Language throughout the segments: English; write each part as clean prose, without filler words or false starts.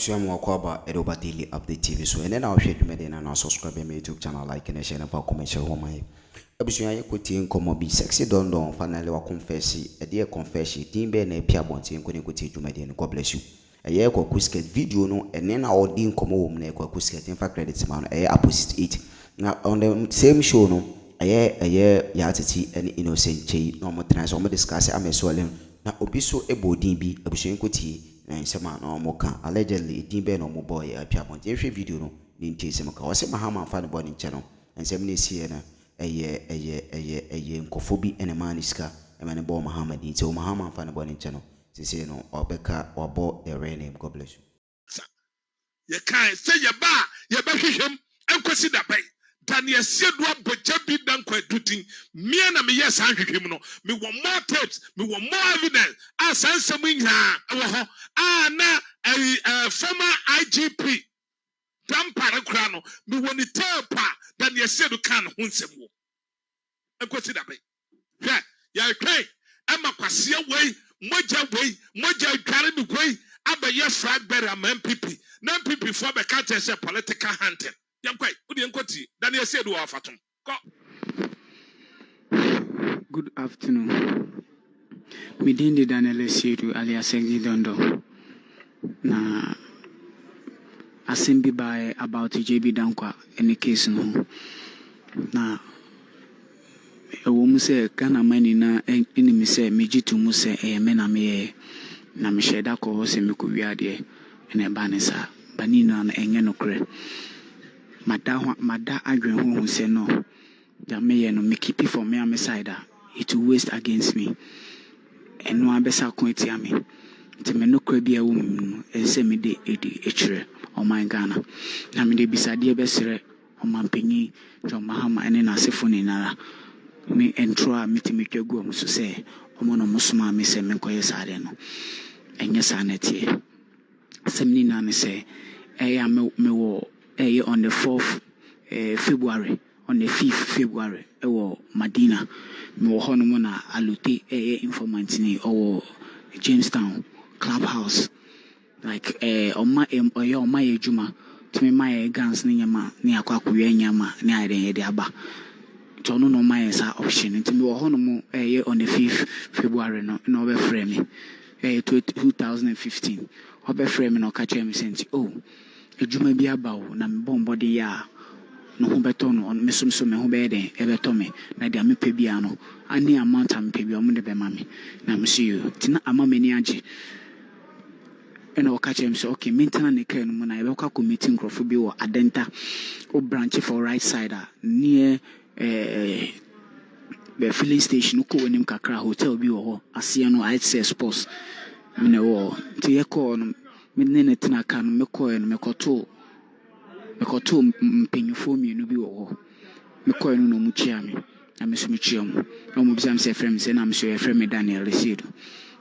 Abusuamu wakwaba Edoba Daily Update TV so and then I'll share you and I'll subscribe to my YouTube channel, like and share and comment share on my Abusuamu equity income be sexy Dondon finally wa confessi a dear confession team be na pia bonti nkoni kuti dwumade no. God bless you. Eye kwa kusket video no and then our din come home na kwa kusket in fact credits man opposite 8 now on the same show no eye ya tete and innocent chei no mo trans o mo discuss amesole na obi so ebodin bi abusuamu kuti na nsema na omoka allegedly dimbe no mo boy apia bon ehwe video no ni ntese maka o se mahama fa ne bo ni nche no nsem na sie na eye nkofo bi ene maniska emane bo mahama di nti o mahama fa ne bo ni nche no sisi no obeka wabo the real name. God bless you. You can't say you ba hwehwem enkosi da bai Daniel Sedwa Bojabi Danquah duting me na me yes anhwehwem no me want more tapes me want more evidence as ansem nya na former IGP Danquah kra no me woni tape Daniel Sedu kan ho nsem wo enkosi da bai hwe ya twen ama kwase wei moja dware mi koi abaye frag better am MPP na MPP for be catch say political hunting yankwai udi enkoti Daniel Sedu wa fatum ko. Good afternoon. Me dindi Daniel Sedu alias Dondon na asembi by about JB Danquah any case no na ewo say kana mani na enemy say mejitu mu say me na me na me sheda ko say me ko wiade ene ba ne sa bani na enye no kre mada adwen ho say no ya me ye no me keep it for me am side it will waste against me eno abesa ko etia me nti me no kra bia wo mu say me de echire o my Ghana na me de bisade besere o mampanyi John Mahama ene na sefo ni nara me entroa mitimikwe gu omuso se omono musoma me se me koye sare no enye sanete semni na ne se me wo on the 4th February on the 5th February wo Madina me wo hono mo na alute informant ni o Jamestown Clubhouse like oma ejuma timi my guns ni nyama ni akwakuye nyama ni ayede de aba Tono no my sa option nti me wo hono mo on the 5th February no be frame me 2015 obe frame no ka chem senti oh ejuma bi aba wo na me bombo de ya no ho beto no me so me ho be den e beto me na dia me pe bia no ani amount am pe bia o mo de be ma me na me see you tina ama me ni age ena waka chem say okay maintain na kai no mo na e be kwa committee nkrofo bi wo adenta o branch for right side near the filling station ko wenim kakra hotel bi wo ho ase no I say sports me ne wo ti ye ko no me ne tina ka no me ko no me koto mpenyufo mi no bi wo ho me ko no mu chia me na me so me chia mu na mo bisam say frame say na me so ye frame Daniel Sedu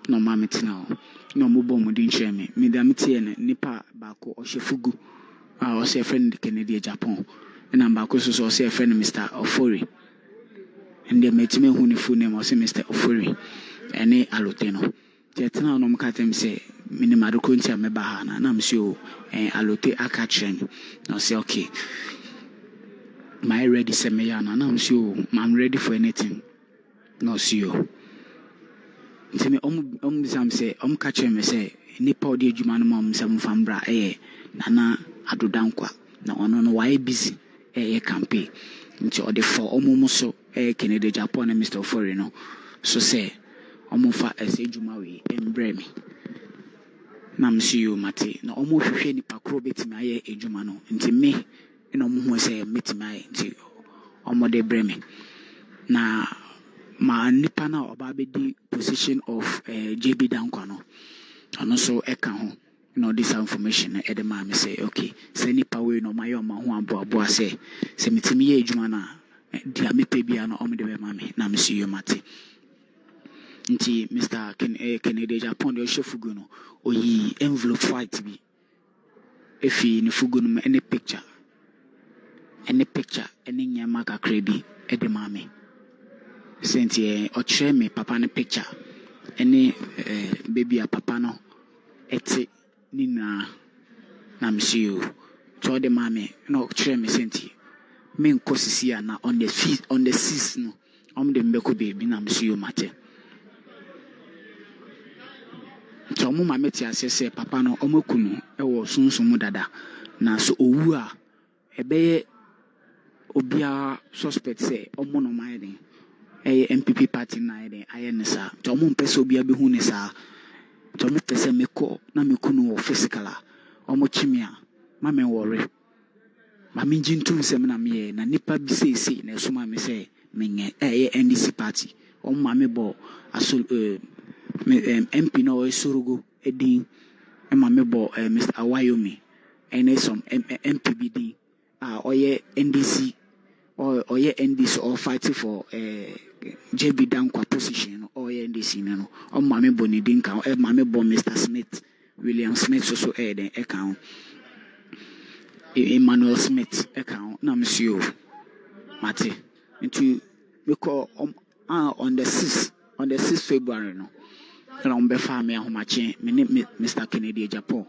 no ma me tina ho no mo bom mo din chia me da me tie ne nipa ba ko o shefugu o say friend Kennedy Japan and I'm back also say a friend Mr. Ofori and they met me who ni full name was Mr. Ofori and aloteno jetna no mkatem say minimum kunti ameba ha na am so alote akachem no say okay my ready say me ya na am so I'm ready for anything no see you nti me bisam say catch me say nipa odi adwuma no mam sam fambra nana adodankwa na ono no why busy campaign nti ode for omumu so Kennedy Japan and Mr. Ofori no so say omufa edwuma we embre me na msi yo mate na omu hwehwe nipa kro betimi aye edwuma no nti me na omu ho say metimi aye nti omo de bre me na ma nipa na oba be di position of JB Danquah no ano so eka ho no this information e de ma me say okay say nipa we no mayo ma ho abo say metimi ye edwuma na dia me pe bia no omo de be ma me na msi yo mate nti Mr. Kennedy Japan de shefugu no oyi envelope white bi efi ni fugu no any picture any nyama kakra bi e de ma me senti o chere me papa ne picture any baby a papa no eti ni na na me see you to the mommy no chere me senti me nkosisi na on the 6th no the mbeko baby na me see you mate to mo mama ti asese papa no omakunu e wo sunsun dada na so owu a ebeye obia suspect say omo no mai den MPP party na den ayenisa to mo mpese obia be hu ne sa to mo pese meko na mekunu wo physicala omo chimia ma me worry ma me jintum sem na me na nipa bi sei na so ma me say menye NDC party omo ma me bo asol MP no Surugo Edin and my member Mr. Awayomi and some MPBD or NDC or NDC or fighting for JB Danquah position or NDC no or my member Nidinka or my member Mr. Smith William Smith also add an account Emmanuel Smith account na monsieur Mate into we call on the 6th February no and on befa me ahomache me Mr. Kennedy Japan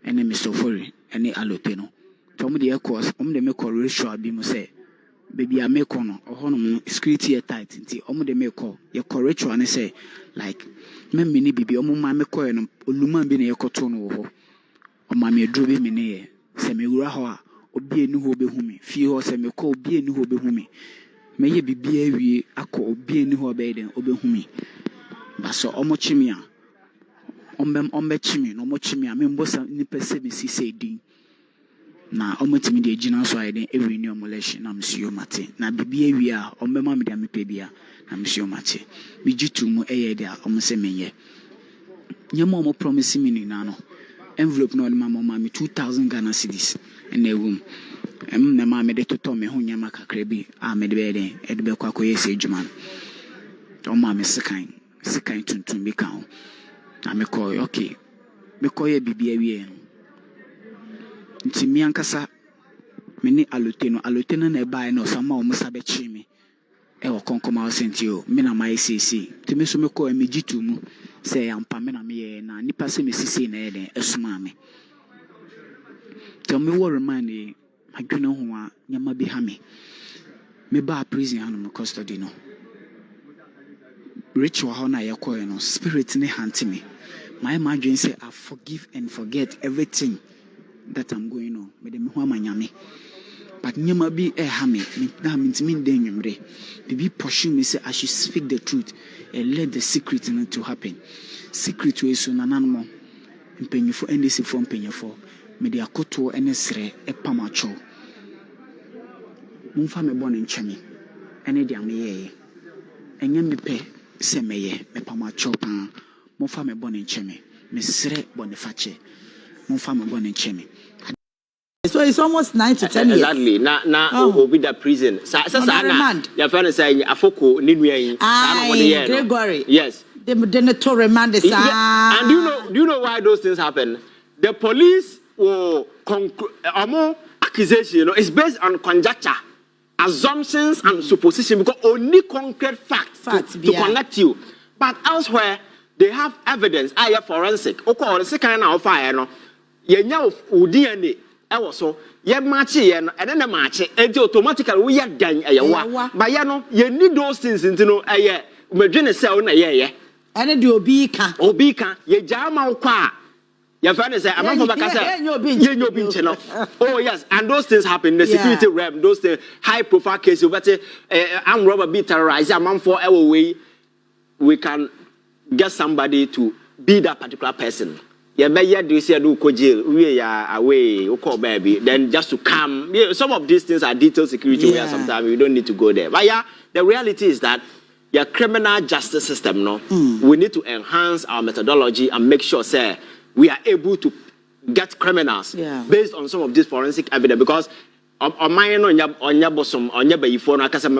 and Mr. Fori and Aloteno to me the course de make call ratio bi mo say baby I make on ohonom security tight nti de make call ye correct one say like me ni bibi ma me call no oluma bi na ye koto no wo o ma me dro bi me ne ye se me wura ho a obi enu ho behu me fie ho se me call obi enu ho behu me me ye bibi awie akọ obi enu ho be den obehu me baso omochimia ombechimi no mochimia me mbosa ni pese me sise din na omotimi de gina so ayden every new emulation na msio mate na bibia wi a ombema me de mepe bia na msio mate mi jitu mu eye de a omse menye nyemo omo promise me ni na no envelope no mama me 2000 Ghana cedis en ewum me ma me de toto me ho nyama kakra bi a me de be den e de be kwa koyese adwuma no ma me sekan tuntun bi kan na me call okay me call ye bibia wie no nti mi ankasa me ni aloteno na eba na osama o musa be chi me e wo konkoma o senti o me na mai sisi nti me so me call me jitu mu say ampa me na me ye na nipa se me sisi na ye den esuma me to me wo remind e adwene ho a nyama bi ha me ba prison anu me custody no ritual how na yakoy no spirit ne hante me my imagine say I forgive and forget everything that I'm going on me de me ho amanyame but nyama bi ha me na mentimi den nwumre bibi pursue me say I should speak the truth and let the secret not to happen secret we so nananmo mpenyefo NDC for mpenyefo me de akoto ene sre epamacho mumfa me bone nchame ene de ameye enye mepe se meye me pamacho pan mumfa me bone nchame me sre bone fache mumfa me bone nchame. So it's almost 9 to 10 years. Exactly. Now be the prison. Sa na your friend say afoko ni nuan. Gregory. Yes. They to remand the And do you know why those things happen? The police will accusation, it's based on conjecture, assumptions and supposition because only concrete facts to connect you. But elsewhere they have evidence. Forensic. Forensic kind of fire no. Yenya DNA. So ye match and then the match automatically we are done but you need those things into no medwene cell na ye and the obi ka ye jama kwa your friend say am for bakasa ye nyobi nche oh yes and those things happen the security realm those things high profile cases but am robber be terrorized am for way we can get somebody to be that particular person. Yeah, but yeah, do see do ko jail. We are away, baby. Then just to come, some of these things are detailed security where sometimes we don't need to go there. But yeah, the reality is that your criminal justice system, we need to enhance our methodology and make sure, say, we are able to get criminals based on some of this forensic evidence because. On my on your bosom on your baby phone, I can say, I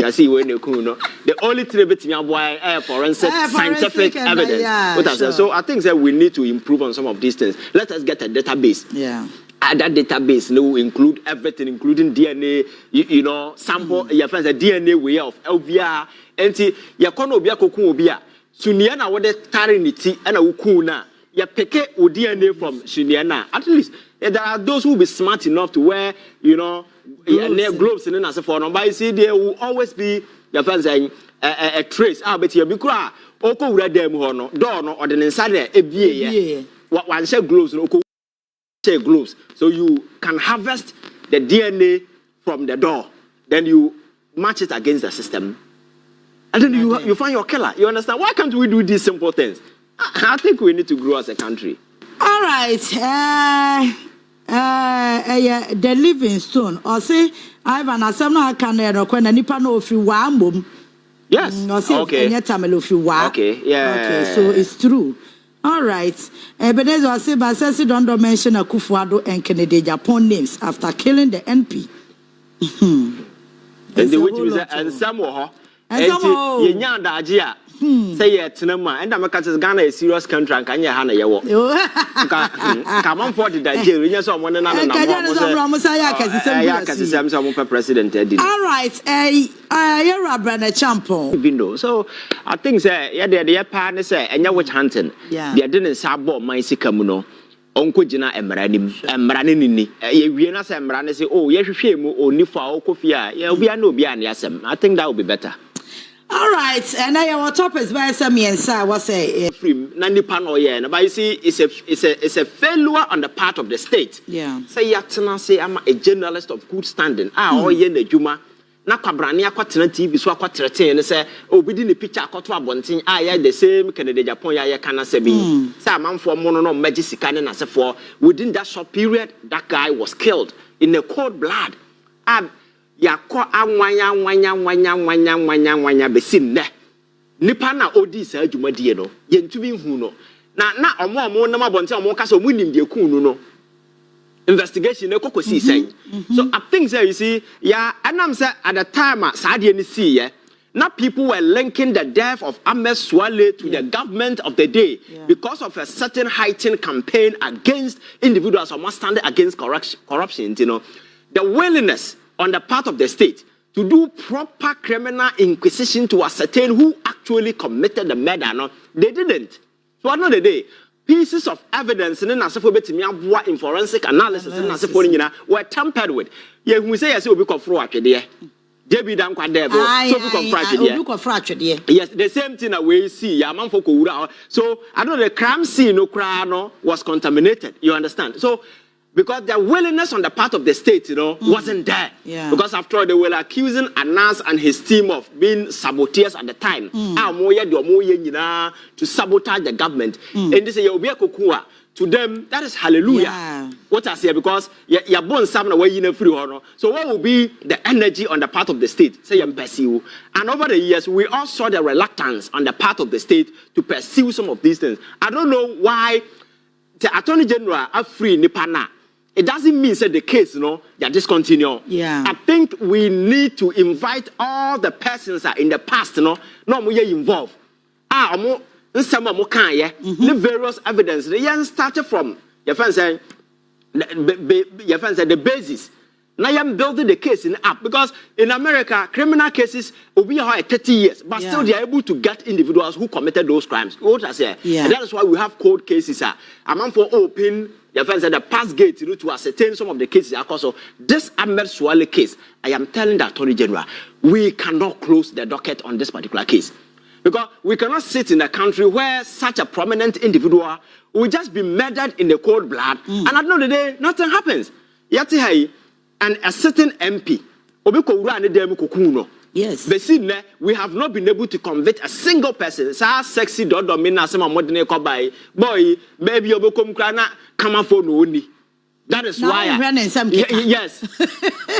see when you know the only thing between boy forensic scientific evidence. So I think that we need to improve on some of these things. Let us get a database. And that database will include everything, including DNA, sample, your friends, a DNA way of LVR, and your conobia cocoa. Suniana, what they carrying it and a ukuna. you pick it with DNA from Shiniana. At least there are those who will be smart enough to wear, you know, gloves and then as a phone. But you see, there will always be your friends saying a trace. Ah, but you be cry. Oko red them no door no or the inside there a beer. What one say gloves no say gloves. So you can harvest the DNA from the door. Then you match it against the system. And then you find your killer. You understand? Why can't we do these simple things? I think we need to grow as a country. All right. Yeah, the Livingstone. Or say, Ivan, I said, no, can nipa no if you want. Yes. Okay. Okay. Yeah. Okay. So it's true. All right. But there's also, but says don't mention a Kufuado and Kennedy Japan names after killing the NP. And the which is and some more. And some say it, and I'm a Ghana a serious country and can you hana yawo? Come on for the Nigeria, someone another president. All right, you're a brand champion. Window. So I think say, yeah, the partner say, and you're witch hunting. Yeah, they didn't sabo my sikamuno. Uncle Jina Emranim, Emranini. We not say Emran say, oh, yes, shame or Nifa or Kofia. Yeah, we are no beyond Yasem. I think that would be better. All right, and now our topics by some and sir was a Nandi Pano, yeah, but you see, it's a failure on the part of the state. Yeah. Say Yatana say I'm a journalist of good standing. Oh, yeah, the Juma. Nakabrania Quatina TV, so Quatratin, and say, oh, we didn't picture Cotwa Bonting. I had the same Canada Japan, I cannot say me. Some for mono magic canon as a for within that short period, that guy was killed in the cold blood. Ya ko anwanya besin ne nipa na odi sa adwumadie no ye ntumi hu no na omo na mabonte omo ka so munim de ku no investigation ne kokosi say. So I think say you see ya anam say at the time saade ni see ye now people were linking the death of Ahmed Swale to the government of the day because of a certain heightened campaign against individuals who must stand against corruption, you know. The willingness on the part of the state to do proper criminal inquisition to ascertain who actually committed the murder. No, they didn't. So at the end of the day, pieces of evidence in forensic analysis were tampered with. Yeah, we say yes, we confront there. JB Danquah there, so we yes, the same thing that we see. So I know the crime scene was contaminated. You understand? So because the willingness on the part of the state, you know, wasn't there. Yeah. Because after all, they were accusing Anas and his team of being saboteurs at the time. To sabotage the government. And they say, to them, that is hallelujah. Yeah. What I say, because you're born somewhere where you know free honor. So what will be the energy on the part of the state? Say you pursue. And over the years, we all saw the reluctance on the part of the state to pursue some of these things. I don't know why the Attorney General are free Nipana. It doesn't mean that the case, you know, they discontinue. Yeah. I think we need to invite all the persons that in the past, you know, not more involved. Some more kind, the various evidence. The young started from your friend saying the basis. Now I'm building the case in up because in America, criminal cases will be 30 years, but still they are able to get individuals who committed those crimes. What I say, and that is why we have cold cases. A man for open. Your friends said the pass gate to ascertain some of the cases. Also, this Ahmed Swale case, I am telling the Attorney General, we cannot close the docket on this particular case. Because we cannot sit in a country where such a prominent individual will just be murdered in the cold blood, and at the end of the day, nothing happens. Yet, and a certain MP, yes. We have not been able to convict a single person. Sa sexy Dondon mina sama modene ko by boy baby obokom kra na kama phone oni. That is why yes.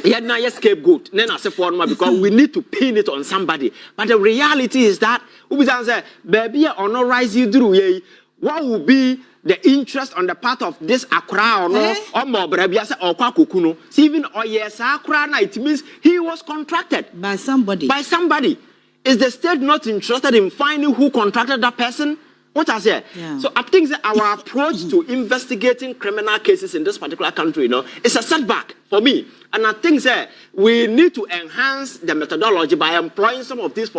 Yeah, now yes scapegoat. Then I say for because we need to pin it on somebody. But the reality is that we say baby honorize you through what will be the interest on the part of this Akroma or more Bribed or Kwakukuno. See, even yes, Akroma, it means he was contracted by somebody. By somebody. Is the state not interested in finding who contracted that person? What I say? Yeah. So I think that our approach to investigating criminal cases in this particular country, you know, is a setback for me. And I think that we need to enhance the methodology by employing some of these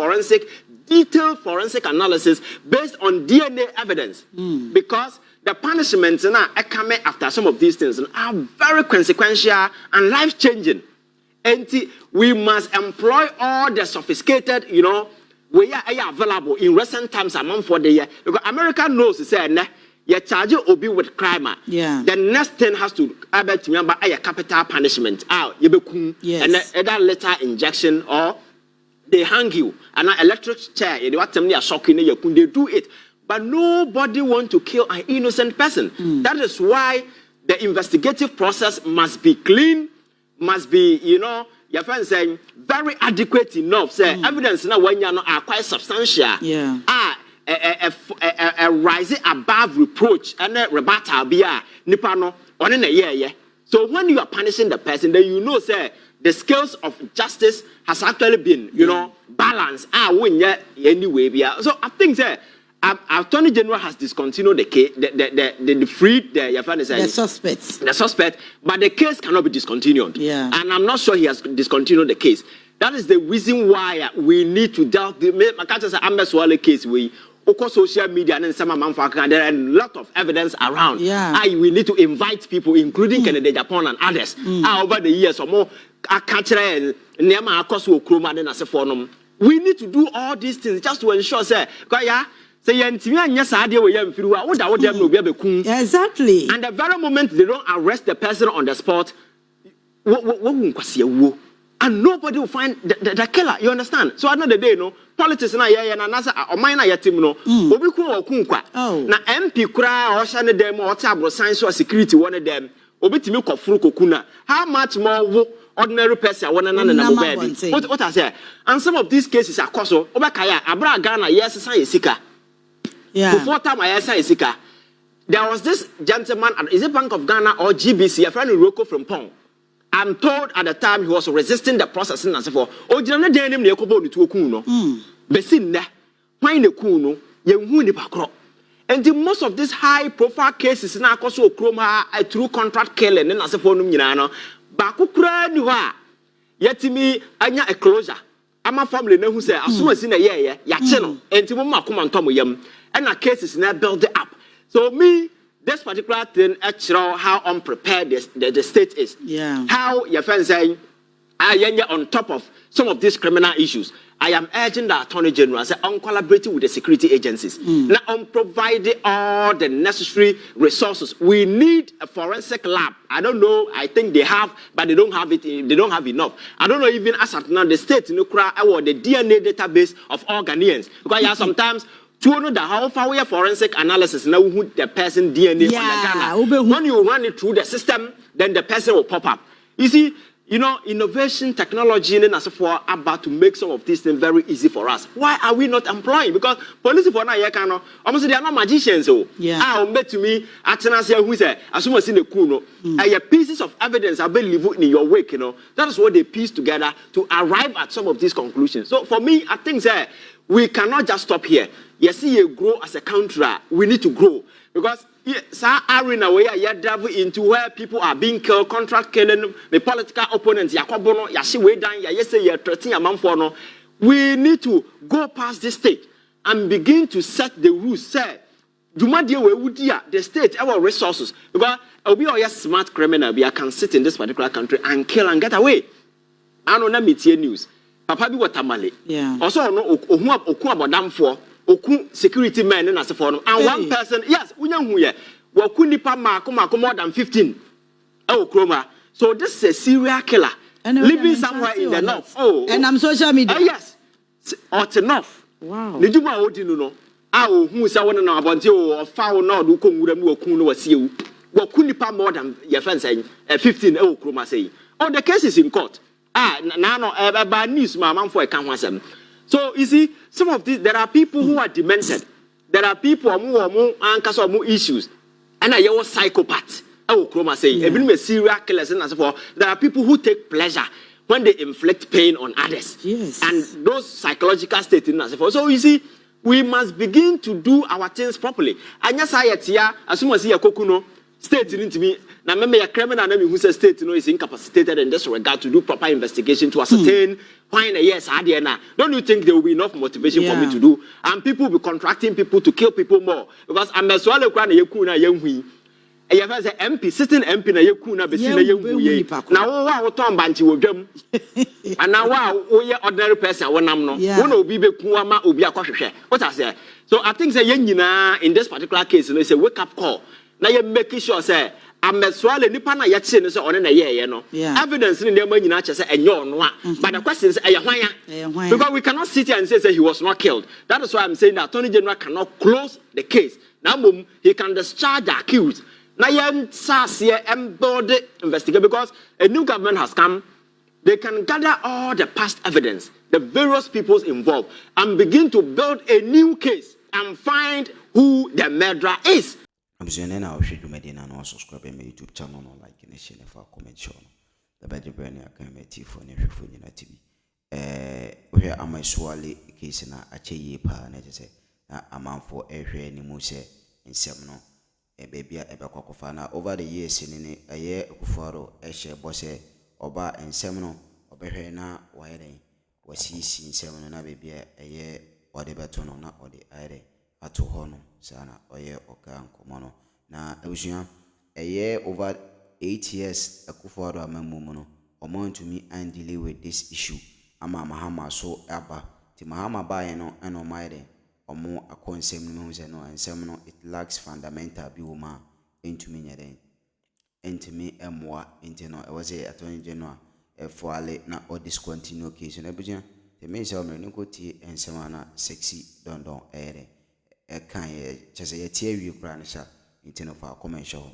detailed forensic analysis based on DNA evidence. Because the punishments coming after some of these things are very consequential and life-changing. And we must employ all the sophisticated, we are available in recent times among for the year. Because America knows, you charge Obi with crime. The next thing has to remember a capital punishment. And either letter injection or they hang you. And an electric chair, they are shocking, they do it. But nobody wants to kill an innocent person. That is why the investigative process must be clean, must be, your friend saying, very adequate enough. Say evidence now when you are quite substantial. A rising above reproach and a rebuttal be a nipano on in a year. So when you are punishing the person, then you know, say the scales of justice has actually been, balanced. Anyway, so I think, say, Attorney General has discontinued the case, the freed the suspects. The suspect, but the case cannot be discontinued. And I'm not sure he has discontinued the case. That is the reason why we need to delve the case. Social media and some there are a lot of evidence around. We need to invite people, including Kennedy Japan and others, over the years or more. We need to do all these things just to ensure, exactly. And the very moment they don't arrest the person on the spot, and nobody will find the killer. You understand? So another day, politics na and another or minor yatim obi na MP kura or shane them or tabro science or security one of them obi timi kofuru kokuna. How much more ordinary person one another na baby? What I say? And some of these cases are koso obakaya abra Ghana yes say sika. Before time I say sika. There was this gentleman at is it Bank of Ghana or GBC, a friend in Roko from Pong. I'm told at the time he was resisting the processing and so forth. Oh, you know, they name the Okobo to Okuno. Besinda, why the Kuno, Yehuni Pakro. And the most of these high profile cases now also Akroma a true contract killing and as a phone, Bakukra Nua. Yet to me, Anya a closure. I'm a family who say, as soon as in a year, Yacheno, and Timoma come and Tomu Yam, and our case is now built up. So me, this particular thing, actually, how unprepared the state is. How your friends saying, I am on top of some of these criminal issues. I am urging the Attorney General on collaborating with the security agencies. Now, on providing all the necessary resources. We need a forensic lab. I don't know. I think they have, but they don't have it. They don't have enough. I don't know even as at now the state or the DNA database of all Ghanaians. Because sometimes. To know that how far we are forensic analysis now who the person DNA on the Ghana. When you run it through the system, then the person will pop up. You see, innovation, technology, and as for about to make some of these things very easy for us. Why are we not employing? Because police for now, almost they are not magicians. So, bet to me, Atenasia who say, as soon as in the kuno, pieces of evidence are being in your wake. That is what they piece together to arrive at some of these conclusions. So for me, I think that we cannot just stop here. Yes, you grow as a country. We need to grow because arena where you drive into where people are being killed, contract killing, the political opponents. Yakobono, yashi way down. Yes, you threatening a man for no. We need to go past this stage and begin to set the rules. Say, the state our resources because I'll be a smart criminal. I can sit in this particular country and kill and get away. I don't know Newz. Papa bi watamale. Also no oku abodam for oku security men na se for no. And one person, yes, unya hu ye. Waku nipa mako more than 15. Akroma. So this is a serial killer living somewhere in the north. And I'm social media. Yes. Hot enough. Wow. Ne juma odinu no. Hu sa wona na abonte o fa no do konwura mu waku no wasiewu. Waku nipa more than your friend saying 15 Akroma say. The case is in court. Bad news, my for a can't. So you see, some of these there are people who are demented. There are people who are more issues, and I was psychopaths. Akroma say, even serial killers and so forth. There are people who take pleasure when they inflict pain on others. And those psychological states and so forth. So you see, we must begin to do our things properly. And yes, I as soon as you kokuno. State into me. Now, remember, a criminal name who says state is incapacitated in this regard to do proper investigation to ascertain why in a yes, don't you think there will be enough motivation for me to do? And people will be contracting people to kill people more because I'm a swallow crown a yakuna young. A MP sitting MP na yakuna besina young. Now, what Tom Banchi will them? And now, we are ordinary person. One no, one will be Kuama will be a question. What I say? So I think the young in this particular case, it's a wake up call. Now you making sure say I'm a swallow nipa na yet saying so on a year, you know. Evidence in the money not say and you're no. But the question is because we cannot sit here and say that he was not killed. That is why I'm saying that Attorney General cannot close the case. Now he can discharge the accused. Now you here embody investigate because a new government has come. They can gather all the past evidence, the various people involved, and begin to build a new case and find who the murderer is. I'm saying now, should you make an subscribe to my YouTube channel, like and share if I comment show. The better brand I can make tea for Newz TV. Where am I swally case na ache pa na say a man for every any muse in semino a baby a bakofana over the years in a year kufaro a share bosse oba and semino obehwe na wiring was he seen semino na baby a year or the betono na or the ire ato hono sana oye oka nkomono na ebusuya eye over 8 years akufo amamumu no omo to me and deal with this issue ama mahama so aba ti mahama bae no eno maide omo akonsem no se no ensem no it lacks fundamental bi wo ma entumi nyeden entumi emwa enti no e was a Attorney General efoale na o discontinue case no ebusuya te me se o me nko ti ensem na sexy Dondon ere can chese ye tie wi kra na sha intino for comment show.